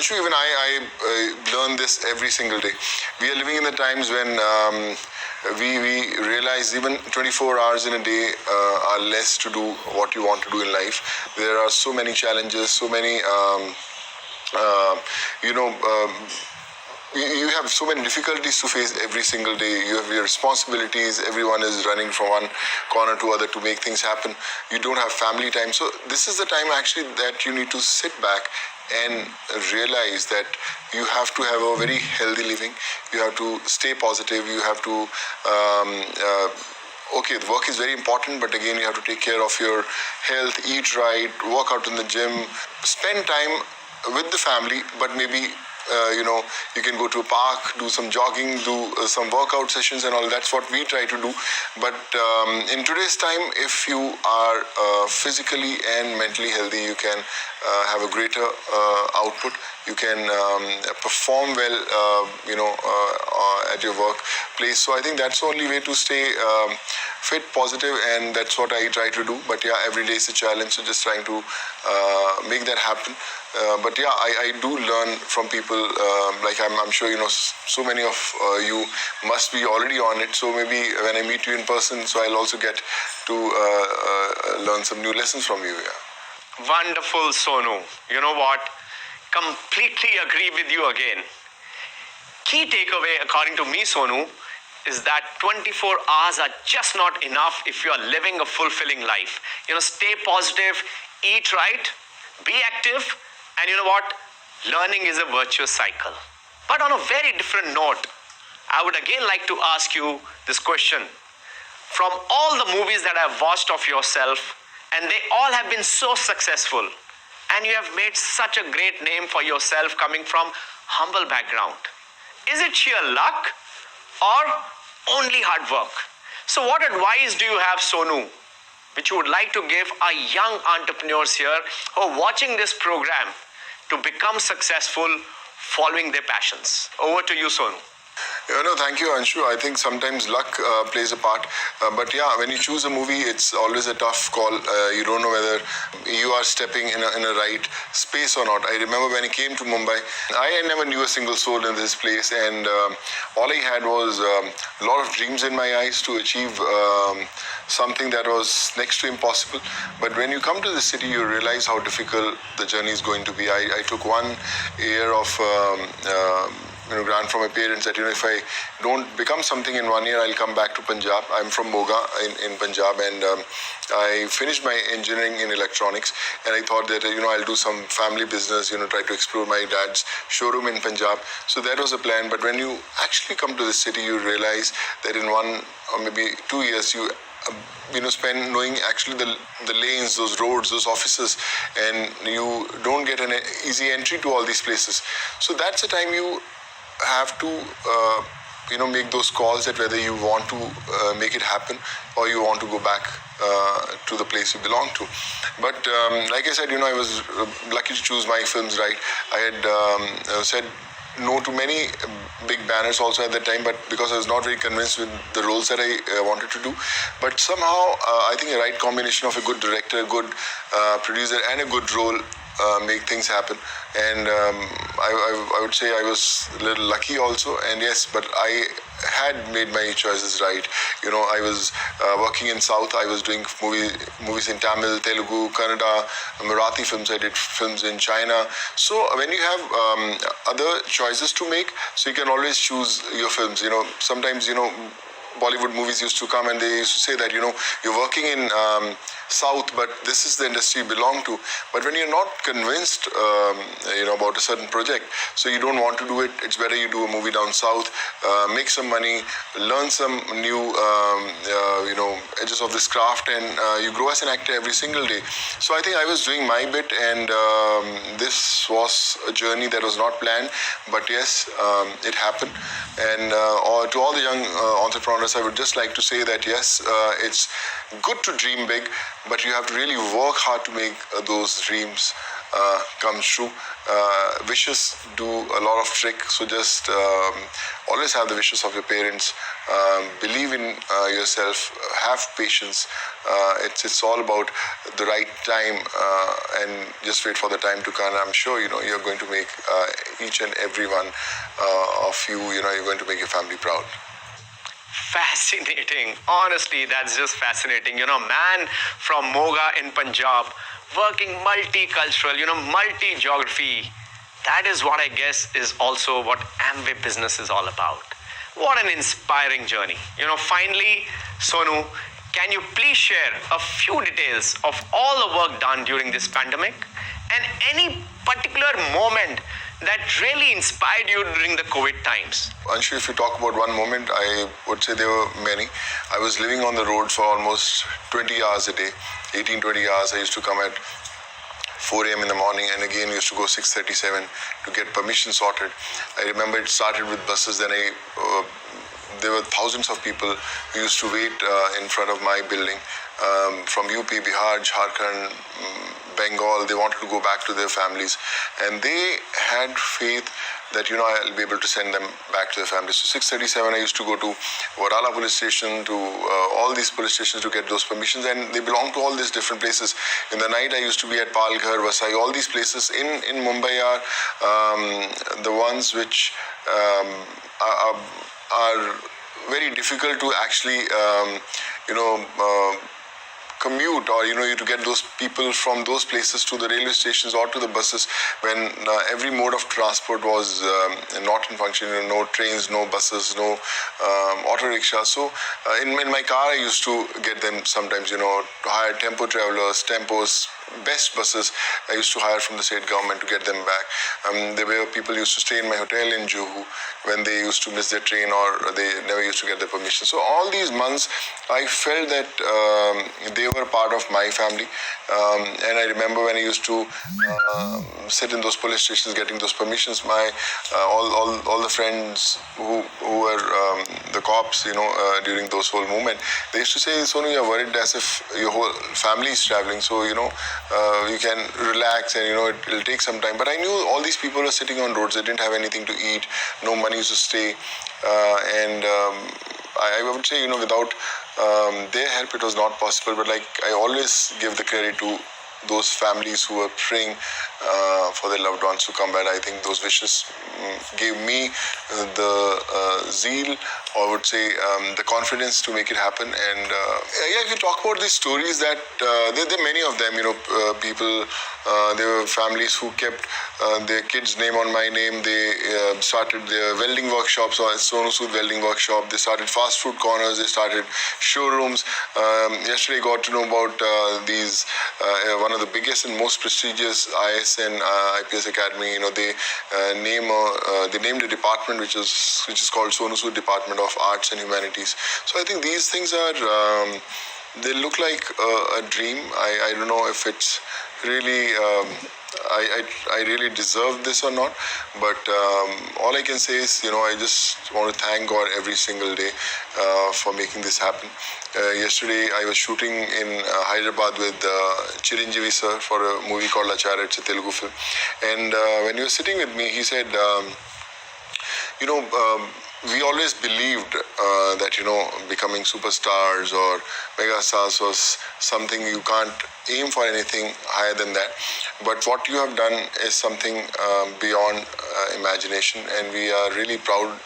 Anshu, even I learn this every single day. We are living in the times when we realize even 24 hours in a day are less to do what you want to do in life. There are so many challenges, so many, you know, you have so many difficulties to face every single day. You have your responsibilities. Everyone is running from one corner to other to make things happen. You don't have family time. So this is the time actually that you need to sit back and realize that you have to have a very healthy living. You have to stay positive. You have to okay, the work is very important, but again, you have to take care of your health, eat right, work out in the gym, spend time with the family, but maybe you can go to a park, do some jogging, do some workout sessions and all. That's what we try to do. But in today's time, if you are physically and mentally healthy, you can have a greater output. You can perform well, at your workplace. So I think that's the only way to stay fit, positive, and that's what I try to do. But yeah, every day is a challenge, so just trying to make that happen. But yeah, I do learn from people. Like I'm sure so many of you must be already on it. So maybe when I meet you in person, so I'll also get to learn some new lessons from you. Yeah. Wonderful, Sonu. You know what? Completely agree with you again. Key takeaway, according to me, Sonu, is that 24 hours are just not enough if you are living a fulfilling life. Stay positive, eat right, be active, and you know what? Learning is a virtuous cycle. But on a very different note, I would again like to ask you this question. From all the movies that I've watched of yourself, and they all have been so successful, and you have made such a great name for yourself coming from humble background. Is it sheer luck or only hard work? So what advice do you have, Sonu, which you would like to give our young entrepreneurs here who are watching this program to become successful following their passions? Over to you, Sonu. Thank you, Anshu. I think sometimes luck plays a part. But yeah, when you choose a movie, it's always a tough call. You don't know whether you are stepping in a right space or not. I remember when I came to Mumbai, I never knew a single soul in this place. And all I had was a lot of dreams in my eyes to achieve something that was next to impossible. But when you come to the city, you realize how difficult the journey is going to be. I took 1 year of grant from my parents that if I don't become something in 1 year, I'll come back to Punjab. I'm from Moga in Punjab, and I finished my engineering in electronics, and I thought that I'll do some family business, try to explore my dad's showroom in Punjab. So that was a plan. But when you actually come to the city, you realize that in 1 or maybe 2 years, you spend knowing actually the lanes, those roads, those offices, and you don't get an easy entry to all these places. So that's the time you have to make those calls that whether you want to make it happen or you want to go back to the place you belong to. But like I said, I was lucky to choose my films right. I had said no to many big banners also at that time, but because I was not very convinced with the roles that I wanted to do. But somehow I think a right combination of a good director, a good producer, and a good role make things happen. And I would say I was a little lucky also. And yes, but I had made my choices right. I was working in South. I was doing movies in Tamil, Telugu, Kannada, Marathi films. I did films in China. So when you have other choices to make, so you can always choose your films. Sometimes Bollywood movies used to come and they used to say that you're working in South, but this is the industry you belong to. But when you're not convinced about a certain project, so you don't want to do it, it's better you do a movie down South, make some money, learn some new edges of this craft, and you grow as an actor every single day. So I think I was doing my bit, and this was a journey that was not planned, but yes, it happened. And to all the young entrepreneurs, I would just like to say that yes, it's good to dream big, but you have to really work hard to make those dreams come true. Wishes do a lot of trick, so just always have the wishes of your parents. Believe in yourself. Have patience. It's all about the right time, and just wait for the time to come. I'm sure you're going to make each and every one of you. You're going to make your family proud. Fascinating. Honestly, that's just fascinating. Man from Moga in Punjab, working multicultural, multi-geography. That is what I guess is also what Amway business is all about. What an inspiring journey. Finally, Sonu, can you please share a few details of all the work done during this pandemic and any particular moment that really inspired you during the COVID times? Anshu, if you talk about one moment, I would say there were many. I was living on the road for almost 20 hours a day, 18, 20 hours. I used to come at 4 a.m. in the morning, and again used to go 6:37 to get permission sorted. I remember it started with buses, then there were thousands of people who used to wait in front of my building from UP, Bihar, Jharkhand, Bengal. They wanted to go back to their families, and they had faith that I'll be able to send them back to their families. So 6:37, I used to go to Varala police station, to all these police stations to get those permissions, and they belong to all these different places. In the night, I used to be at Palghar, Vasai. All these places in Mumbai are the ones which are very difficult to actually commute, or you to get those people from those places to the railway stations or to the buses when every mode of transport was not in function. No trains, no buses, no auto rickshaws. So in my car, I used to get them sometimes. Hire tempo travelers, tempos, best buses I used to hire from the state government to get them back. There were people used to stay in my hotel in Juhu when they used to miss their train or they never used to get their permission. So all these months, I felt that they were part of my family. And I remember when I used to sit in those police stations getting those permissions, my all the friends who were the cops, during those whole movement, they used to say, Sonu, you're worried as if your whole family is traveling. So, you can relax and, it'll take some time. But I knew all these people were sitting on roads. They didn't have anything to eat, no money to stay. And I would say, without their help, it was not possible. But I always give the credit to those families who were praying for their loved ones to come back. I think those wishes gave me the zeal, or I would say the confidence to make it happen. And if you talk about these stories, that there are many of them. People, there were families who kept their kids' name on my name. They started their welding workshops, or Sonu Sood welding workshop. They started fast food corners. They started showrooms. Yesterday, I got to know about these one of the biggest and most prestigious IS and IPS Academy. They named a department which is called Sonu Sood Department of Arts and Humanities. So I think these things are they look like a dream. I don't know if it's really I really deserve this or not, but all I can say is I just want to thank God every single day for making this happen. Yesterday I was shooting in Hyderabad with Chiranjeevi sir for a movie called Acharya. It's a Telugu film, and when he was sitting with me, he said, we always believed that becoming superstars or mega stars was something you can't aim for anything higher than that. But what you have done is something beyond imagination, and we are really proud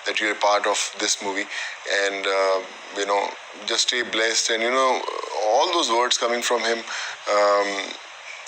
that you're a part of this movie. And just stay blessed. And all those words coming from him.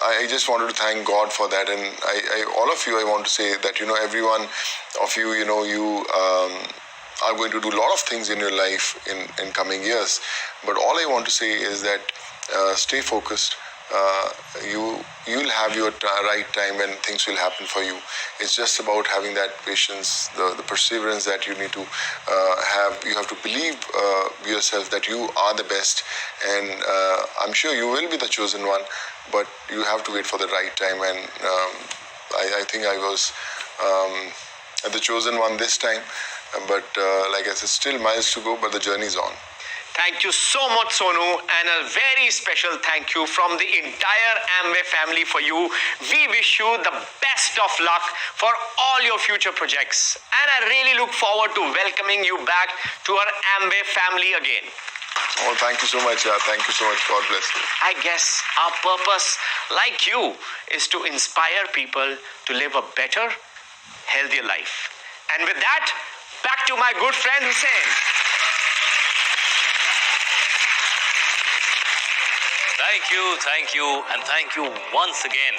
I just wanted to thank God for that, and all of you, I want to say that every one of you, you are going to do a lot of things in your life in coming years. But all I want to say is that stay focused. You'll have your right time and things will happen for you. It's just about having that patience, the perseverance that you need to have. You have to believe yourself that you are the best, and I'm sure you will be the chosen one, but you have to wait for the right time. And I think I was the chosen one this time, but like I said, still miles to go, but the journey's on. Thank you so much, Sonu, and a very special thank you from the entire Amway family for you. We wish you the best of luck for all your future projects, and I really look forward to welcoming you back to our Amway family again. Oh, thank you so much. Yeah, thank you so much. God bless you. I guess our purpose, like you, is to inspire people to live a better, healthier life. And with that, back to my good friend Hussein. Thank you, and thank you once again.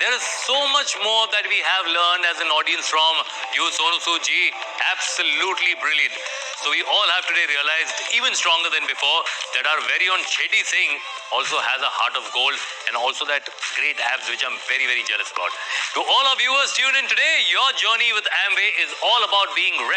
There is so much more that we have learned as an audience from you, Sonu Ji. Absolutely brilliant. So we all have today realized, even stronger than before, that our very own Chetty Singh also has a heart of gold and also that great abs, which I'm very, very jealous about. To all our viewers tuned in today, your journey with Amway is all about being recognized